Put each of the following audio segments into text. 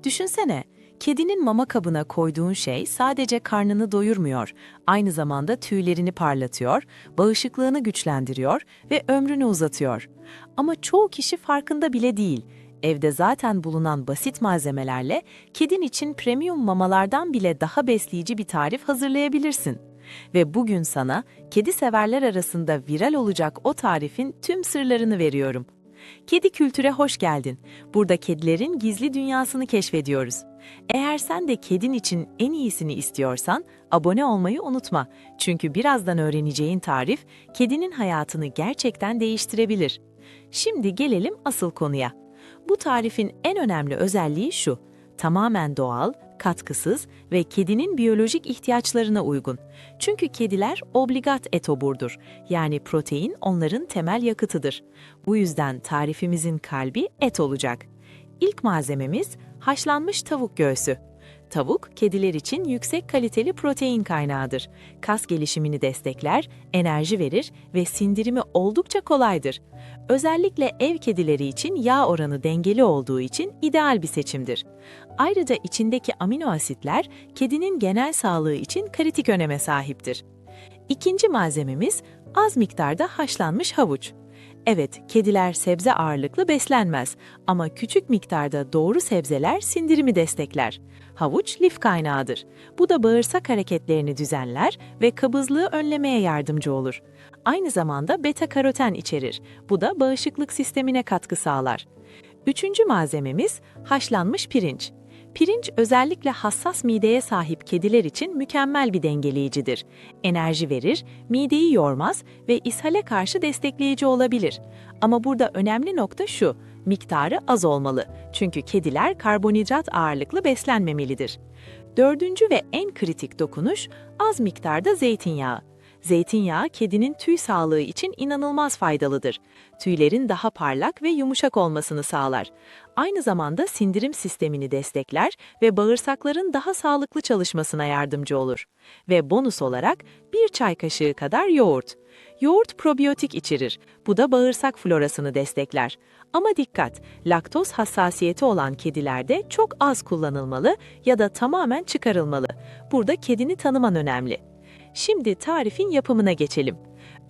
Düşünsene, kedinin mama kabına koyduğun şey sadece karnını doyurmuyor, aynı zamanda tüylerini parlatıyor, bağışıklığını güçlendiriyor ve ömrünü uzatıyor. Ama çoğu kişi farkında bile değil. Evde zaten bulunan basit malzemelerle kedin için premium mamalardan bile daha besleyici bir tarif hazırlayabilirsin. Ve bugün sana kedi severler arasında viral olacak o tarifin tüm sırlarını veriyorum. Kedi kültüre hoş geldin. Burada kedilerin gizli dünyasını keşfediyoruz. Eğer sen de kedin için en iyisini istiyorsan abone olmayı unutma. Çünkü birazdan öğreneceğin tarif kedinin hayatını gerçekten değiştirebilir. Şimdi gelelim asıl konuya. Bu tarifin en önemli özelliği şu: tamamen doğal, katkısız ve kedinin biyolojik ihtiyaçlarına uygun. Çünkü kediler obligat etoburdur, yani protein onların temel yakıtıdır. Bu yüzden tarifimizin kalbi et olacak. İlk malzememiz haşlanmış tavuk göğsü. Tavuk, kediler için yüksek kaliteli protein kaynağıdır. Kas gelişimini destekler, enerji verir ve sindirimi oldukça kolaydır. Özellikle ev kedileri için yağ oranı dengeli olduğu için ideal bir seçimdir. Ayrıca içindeki amino asitler kedinin genel sağlığı için kritik öneme sahiptir. İkinci malzememiz az miktarda haşlanmış havuç. Evet, kediler sebze ağırlıklı beslenmez ama küçük miktarda doğru sebzeler sindirimi destekler. Havuç lif kaynağıdır. Bu da bağırsak hareketlerini düzenler ve kabızlığı önlemeye yardımcı olur. Aynı zamanda beta karoten içerir. Bu da bağışıklık sistemine katkı sağlar. Üçüncü malzememiz haşlanmış pirinç. Pirinç özellikle hassas mideye sahip kediler için mükemmel bir dengeleyicidir. Enerji verir, mideyi yormaz ve ishale karşı destekleyici olabilir. Ama burada önemli nokta şu: miktarı az olmalı. Çünkü kediler karbonhidrat ağırlıklı beslenmemelidir. Dördüncü ve en kritik dokunuş az miktarda zeytinyağı. Zeytinyağı kedinin tüy sağlığı için inanılmaz faydalıdır. Tüylerin daha parlak ve yumuşak olmasını sağlar. Aynı zamanda sindirim sistemini destekler ve bağırsakların daha sağlıklı çalışmasına yardımcı olur. Ve bonus olarak 1 çay kaşığı kadar yoğurt. Yoğurt probiyotik içerir. Bu da bağırsak florasını destekler. Ama dikkat, laktoz hassasiyeti olan kedilerde çok az kullanılmalı ya da tamamen çıkarılmalı. Burada kedini tanıman önemli. Şimdi tarifin yapımına geçelim.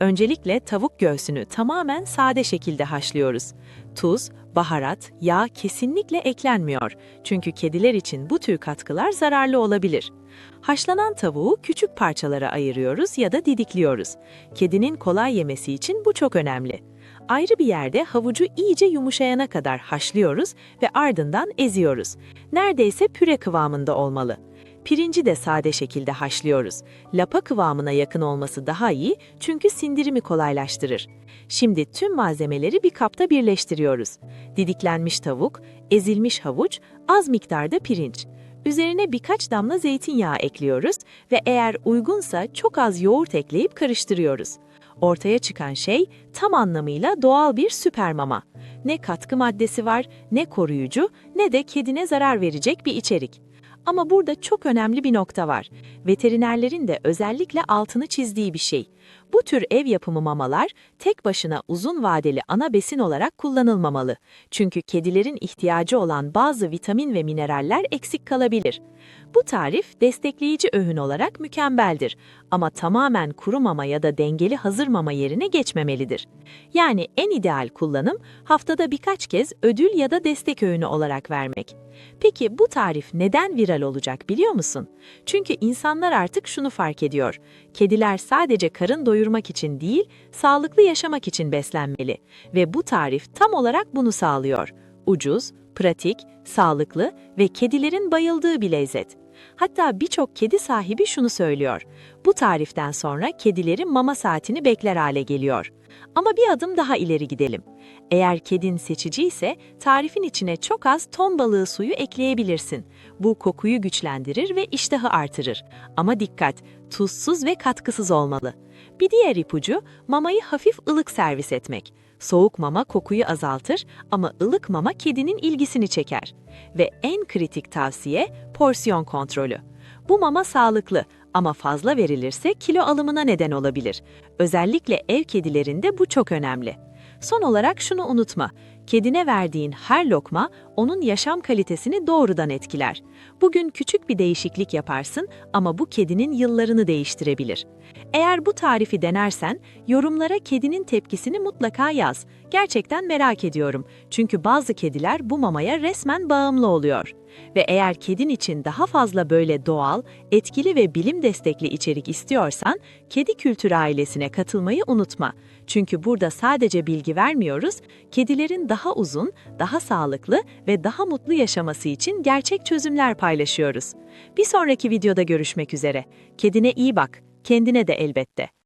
Öncelikle tavuk göğsünü tamamen sade şekilde haşlıyoruz. Tuz, baharat, yağ kesinlikle eklenmiyor. Çünkü kediler için bu tür katkılar zararlı olabilir. Haşlanan tavuğu küçük parçalara ayırıyoruz ya da didikliyoruz. Kedinin kolay yemesi için bu çok önemli. Ayrı bir yerde havucu iyice yumuşayana kadar haşlıyoruz ve ardından eziyoruz. Neredeyse püre kıvamında olmalı. Pirinci de sade şekilde haşlıyoruz. Lapa kıvamına yakın olması daha iyi çünkü sindirimi kolaylaştırır. Şimdi tüm malzemeleri bir kapta birleştiriyoruz. Didiklenmiş tavuk, ezilmiş havuç, az miktarda pirinç. Üzerine birkaç damla zeytinyağı ekliyoruz ve eğer uygunsa çok az yoğurt ekleyip karıştırıyoruz. Ortaya çıkan şey tam anlamıyla doğal bir süper mama. Ne katkı maddesi var, ne koruyucu, ne de kedine zarar verecek bir içerik. Ama burada çok önemli bir nokta var. Veterinerlerin de özellikle altını çizdiği bir şey. Bu tür ev yapımı mamalar tek başına uzun vadeli ana besin olarak kullanılmamalı. Çünkü kedilerin ihtiyacı olan bazı vitamin ve mineraller eksik kalabilir. Bu tarif destekleyici öğün olarak mükemmeldir ama tamamen kuru mama ya da dengeli hazır mama yerine geçmemelidir. Yani en ideal kullanım haftada birkaç kez ödül ya da destek öğünü olarak vermek. Peki bu tarif neden viral olacak biliyor musun? Çünkü insanlar artık şunu fark ediyor: kediler sadece karın doyurmak için değil, sağlıklı yaşamak için beslenmeli ve bu tarif tam olarak bunu sağlıyor. Ucuz, pratik, sağlıklı ve kedilerin bayıldığı bir lezzet. Hatta birçok kedi sahibi şunu söylüyor: bu tariften sonra kedilerin mama saatini bekler hale geliyor. Ama bir adım daha ileri gidelim. Eğer kedin seçici ise tarifin içine çok az ton balığı suyu ekleyebilirsin. Bu kokuyu güçlendirir ve iştahı artırır. Ama dikkat, tuzsuz ve katkısız olmalı. Bir diğer ipucu, mamayı hafif ılık servis etmek. Soğuk mama kokuyu azaltır ama ılık mama kedinin ilgisini çeker. Ve en kritik tavsiye, porsiyon kontrolü. Bu mama sağlıklı ama fazla verilirse kilo alımına neden olabilir. Özellikle ev kedilerinde bu çok önemli. Son olarak şunu unutma: Kedine verdiğin her lokma onun yaşam kalitesini doğrudan etkiler. Bugün küçük bir değişiklik yaparsın ama bu kedinin yıllarını değiştirebilir. Eğer bu tarifi denersen, yorumlara kedinin tepkisini mutlaka yaz. Gerçekten merak ediyorum. Çünkü bazı kediler bu mamaya resmen bağımlı oluyor. Ve eğer kedin için daha fazla böyle doğal, etkili ve bilim destekli içerik istiyorsan, Kedi Kültürü ailesine katılmayı unutma. Çünkü burada sadece bilgi vermiyoruz, kedilerin daha uzun, daha sağlıklı ve daha mutlu yaşaması için gerçek çözümler paylaşıyoruz. Bir sonraki videoda görüşmek üzere. Kedine iyi bak, kendine de elbette.